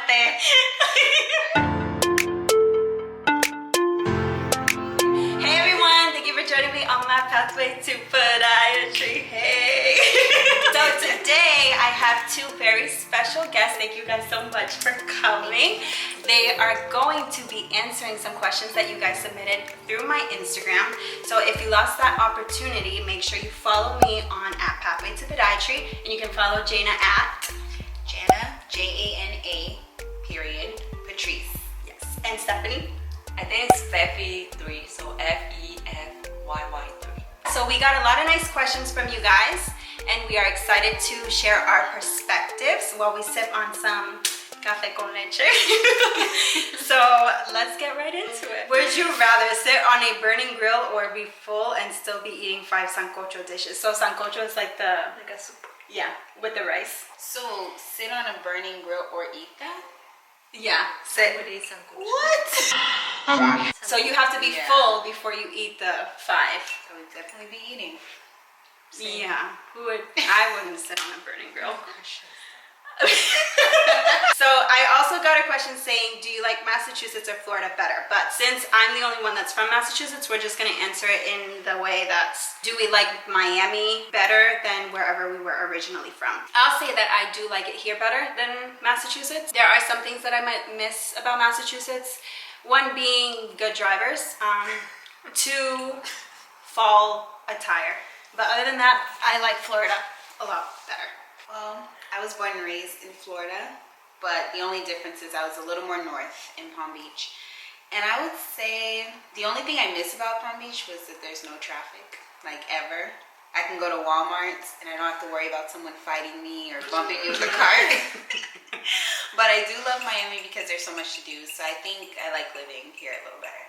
Hey everyone, thank you for joining me on my pathway to podiatry. Hey! So today I have two very special guests. Thank you guys so much for coming. They are going to be answering some questions that you guys submitted through my Instagram. So if you lost that opportunity, make sure you follow me on @pathway to podiatry, and you can follow Jana at Jana, Jana, period, Patrice. yes, and Stephanie. I think it's Feffy3, so FEFYY3. So we got a lot of nice questions from you guys, and we are excited to share our perspectives while we sip on some café con leche. So let's get right into it. Would you rather sit on a burning grill or be full and still be eating 5 sancocho dishes? So sancocho is like a soup. Yeah, with the rice. So, sit on a burning grill or eat that? Yeah, I would eat some kucha. What? So you have to be full before you eat the 5. I would definitely be eating. Same. Yeah, I wouldn't sit on a burning grill. So I also got a question saying, do you like Massachusetts or Florida better? But since I'm the only one that's from Massachusetts, we're just going to answer it in the way that's, do we like Miami better than wherever we were originally from? I'll say that I do like it here better than Massachusetts. There are some things that I might miss about Massachusetts. One being good drivers. 2, fall attire. But other than that, I like Florida a lot better. Well, I was born and raised in Florida, but the only difference is I was a little more north in Palm Beach. And I would say the only thing I miss about Palm Beach was that there's no traffic, like ever. I can go to Walmart and I don't have to worry about someone fighting me or bumping me with a cart. But I do love Miami because there's so much to do, so I think I like living here a little better.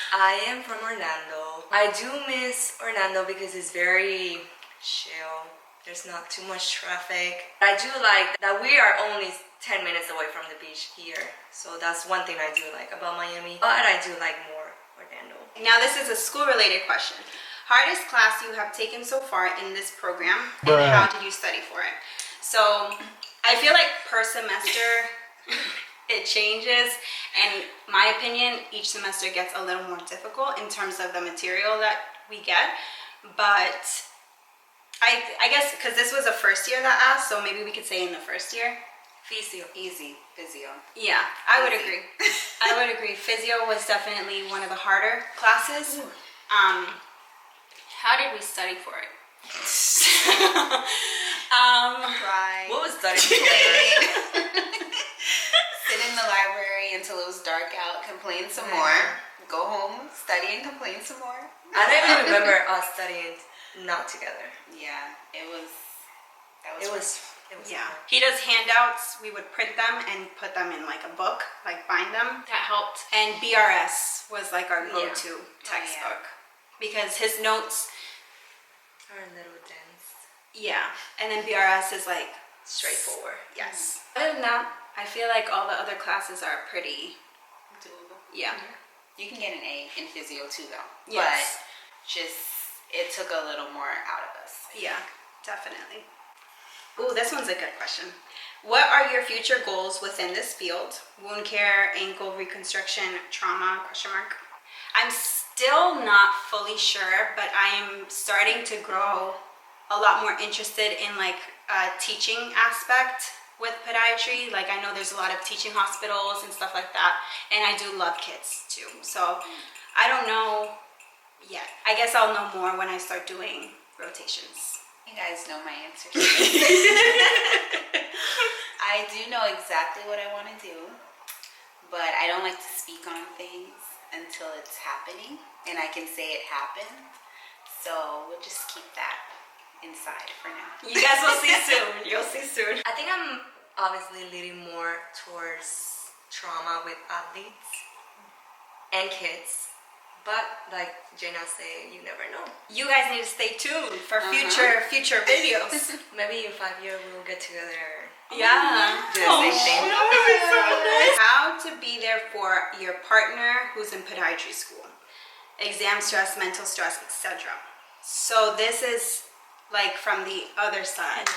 I am from Orlando. I do miss Orlando because it's very chill. There's not too much traffic. I do like that we are only 10 minutes away from the beach here. So that's one thing I do like about Miami. But I do like more Orlando. Now this is a school-related question. Hardest class you have taken so far in this program, and how did you study for it? So I feel like per semester it changes, and my opinion, each semester gets a little more difficult in terms of the material that we get. But I guess because this was a first year that asked, so maybe we could say in the first year. Physio. Easy. Physio. Yeah, I would agree. I would agree. Physio was definitely one of the harder classes. How did we study for it? Right. What was studying for it? Sit in the library until it was dark out, complain some more, go home, study and complain some more. I don't even remember us studying not together. Yeah, it was Yeah. He does handouts. We would print them and put them in like a book, like bind them. That helped. And BRS was like our go-to textbook because his notes are a little dense. Yeah. And then BRS is like Straightforward. Yes. Other than that, I feel like all the other classes are pretty doable. Yeah. You can get an A in physio too though. Yes. But just, it took a little more out of us. Yeah, definitely. Ooh, this one's a good question. What are your future goals within this field? Wound care, ankle reconstruction, trauma, ? I'm still not fully sure, but I'm starting to grow a lot more interested in like teaching aspect with podiatry. Like I know there's a lot of teaching hospitals and stuff like that, and I do love kids too. So I don't know yet. I guess I'll know more when I start doing rotations. You guys know my answer. I do know exactly what I want to do, but I don't like to speak on things until it's happening and I can say it happened. So we'll just keep that inside for now. You guys will see soon. You'll see soon. I think I'm obviously leaning more towards trauma with athletes and kids. But like Jana said, you never know. You guys need to stay tuned for future videos. Maybe in 5 years we'll get together. Yeah. Do the same thing. That would be so nice. How to be there for your partner who's in podiatry school. Exam stress, mental stress, etc. So this is like from the other side.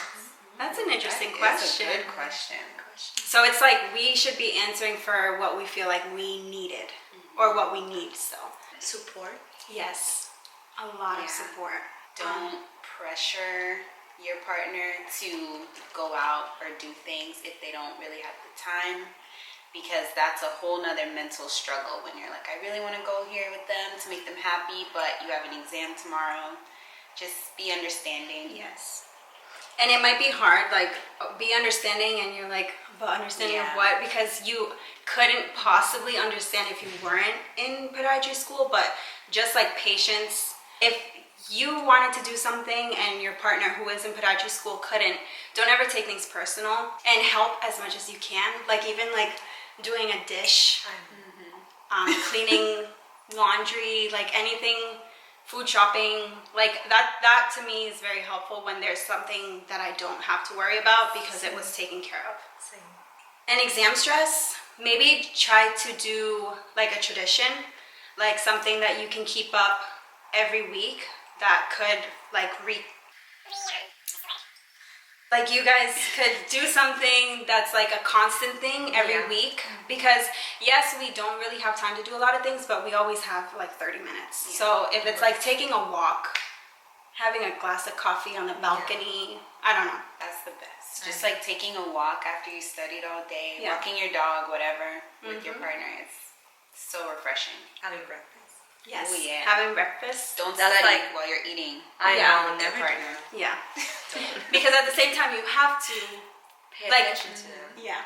That's an interesting That is question. a good question. So it's like we should be answering for what we feel like we needed or what we need still. Support. Yes, a lot of Yeah. support. Don't pressure your partner to go out or do things if they don't really have the time, because that's a whole nother mental struggle when you're like, I really want to go here with them to make them happy, but you have an exam tomorrow. Just be understanding. Yes. And it might be hard, like, be understanding, and you're like, but understanding of Yeah. what? Because you couldn't possibly understand if you weren't in podiatry school, but just like patience. If you wanted to do something and your partner who is in podiatry school couldn't, don't ever take things personal and help as much as you can. Like, even like doing a dish, cleaning laundry, like anything, food shopping, like that to me is very helpful when there's something that I don't have to worry about because it was taken care of. Same. And exam stress, maybe try to do like a tradition, like something that you can keep up every week that could like like you guys could do something that's like a constant thing every Yeah. week, because yes, we don't really have time to do a lot of things, but we always have like 30 minutes. Yeah. So if it's like taking a walk, having a glass of coffee on the balcony, I don't know. That's the best. Just like taking a walk after you studied all day, Yeah. walking your dog, whatever, with your partner. It's so refreshing. Having breakfast. Yes. Oh, yeah. Having breakfast. Don't That's study like- while you're eating. I Yeah. know, with your never do partner. that. Yeah. Because at the same time, you have to, Pay Like- attention to them. yeah.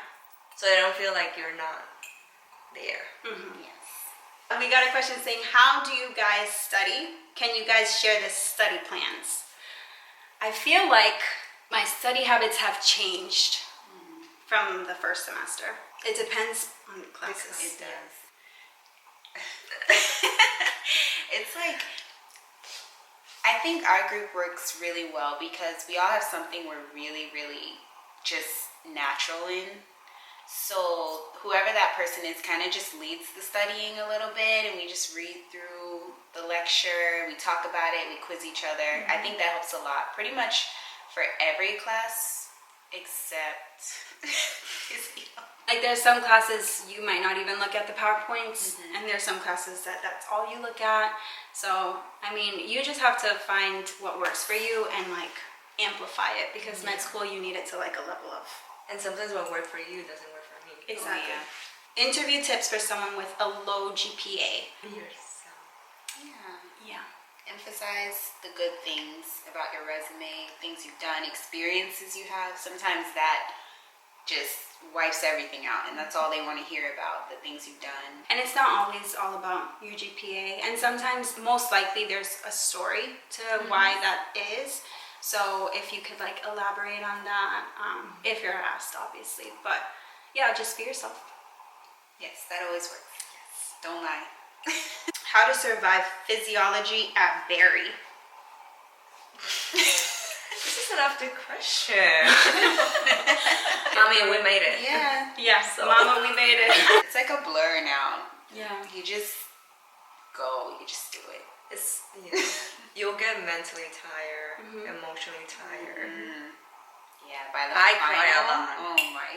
So they don't feel like you're not there. Yes. We got a question saying, how do you guys study? Can you guys share the study plans? I feel like my study habits have changed from the first semester. It depends on the classes. It does. It's like, I think our group works really well because we all have something we're really, really just natural in. So whoever that person is kind of just leads the studying a little bit, and we just read through the lecture, we talk about it, we quiz each other. I think that helps a lot. Pretty much for every class except physio. Like there's some classes you might not even look at the PowerPoints, and there's some classes that's all you look at. So, I mean, you just have to find what works for you and like amplify it, because med school you need it to like a level of. And sometimes what works for you doesn't work for me. Exactly. yeah. Interview tips for someone with a low GPA. Yourself. Yeah. Yeah. Emphasize the good things about your resume, things you've done, experiences you have. Sometimes that just wipes everything out, and that's all they want to hear about, the things you've done. And it's not always all about your GPA. And sometimes, most likely, there's a story to why that is. So if you could like elaborate on that, if you're asked, obviously. But yeah, just be yourself. Yes, that always works. Yes. Don't lie. How to survive physiology at Berry. This is an after question. I mean, we made it. Yeah. Yes, So- Mama, we made it. It's like a blur now. Yeah. You just go. You just do it. It's, you'll get mentally tired, emotionally tired. Yeah, by the I cry a final, lot. oh my.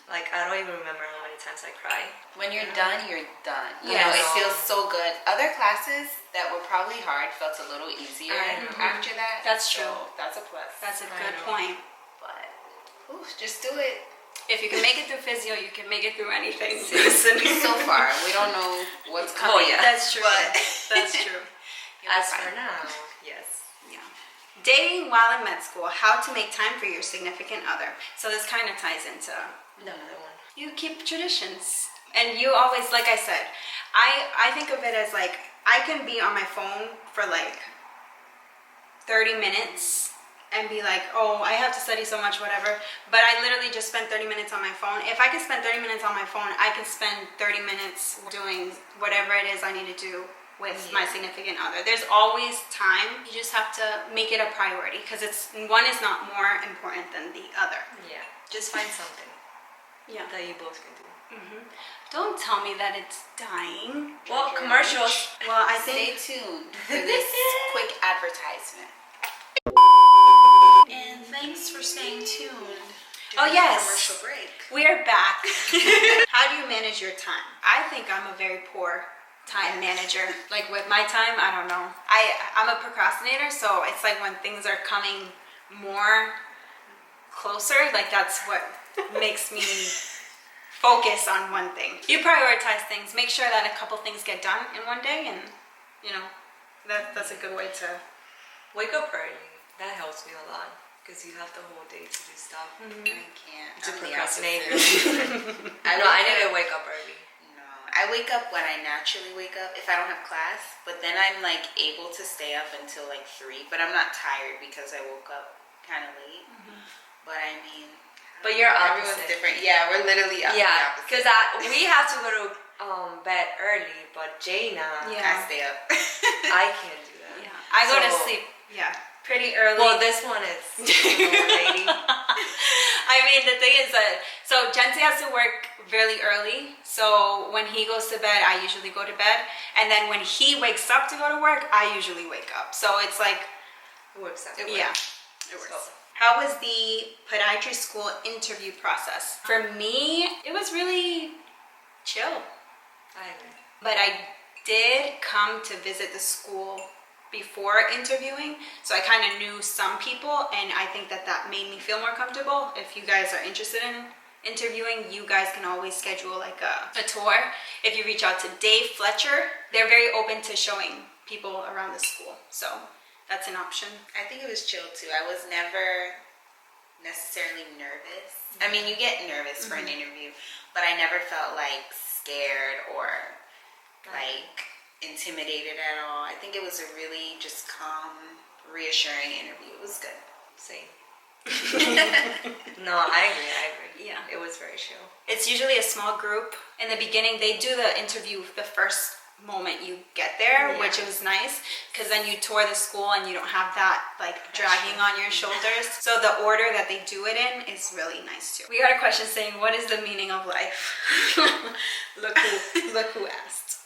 Like, I don't even remember how many times I cry. When you're done, you're done. You I know, it know. feels so good. Other classes that were probably hard felt a little easier I know. after that. That's So true. that's a plus. That's a I good know. point. But just do it. If you can make it through physio, you can make it through anything. So far, we don't know what's coming. Oh, yeah. That's true. But That's true. you'll be As fine. for now, yes. Yeah. Dating while in med school, how to make time for your significant other. So this kind of ties into, Another one. you keep traditions. And you always, like I said, I think of it as like, I can be on my phone for like 30 minutes and be like, oh, I have to study so much, whatever. But I literally just spend 30 minutes on my phone. If I can spend 30 minutes on my phone, I can spend 30 minutes doing whatever it is I need to do with my significant other. There's always time. You just have to make it a priority, because one is not more important than the other. Yeah. Just find something Yeah. that you both can do. Don't tell me that it's dying. Well, commercials. Well, I Stay think tuned for this quick advertisement. And thanks Thanks for staying tuned. Oh, during the yes. Commercial break. We are back. How do you manage your time? I think I'm a very poor time manager. Like with my time, I don't know. I'm a procrastinator, so it's like when things are coming more closer, like that's what makes me focus on one thing. You prioritize things, make sure that a couple things get done in one day, and you know, that's a good way to Wake up early. That helps me a lot because you have the whole day to do stuff. I can't. To I'm the procrastinate. opposite. I know. I need to wake up early. No, I wake up when I naturally wake up if I don't have class, but then I'm like able to stay up until like 3, but I'm not tired because I woke up kind of late. But I mean, But you're everyone's opposite. different. Yeah, we're literally the Yeah, opposite. because we have to go to bed early, but Jaina, I stay up. I can't do that. yeah. I go to So- sleep pretty early. Well, this one is lady. I mean, the thing is that, so Jensi has to work really early. So when he goes to bed, I usually go to bed. And then when he wakes up to go to work, I usually wake up. So it's like, It works out. yeah, it works. So- How was the podiatry school interview process? For me, it was really chill. I agree. But I did come to visit the school before interviewing, so I kind of knew some people, and I think that made me feel more comfortable. If you guys are interested in interviewing, you guys can always schedule like a tour. If you reach out to Dave Fletcher, they're very open to showing people around the school, so that's an option. I think it was chill too. I was never necessarily nervous. I mean, you get nervous for an interview, but I never felt like scared or like intimidated at all. I think it was a really just calm, reassuring interview. It was good. Same. No, I agree. Yeah. It was very chill. It's usually a small group. In the beginning, they do the interview the first moment you get there, Yeah. which was nice because then you tour the school and you don't have that like dragging on your shoulders. So the order that they do it in is really nice too. We got a question saying, "What is the meaning of life?" look who asked.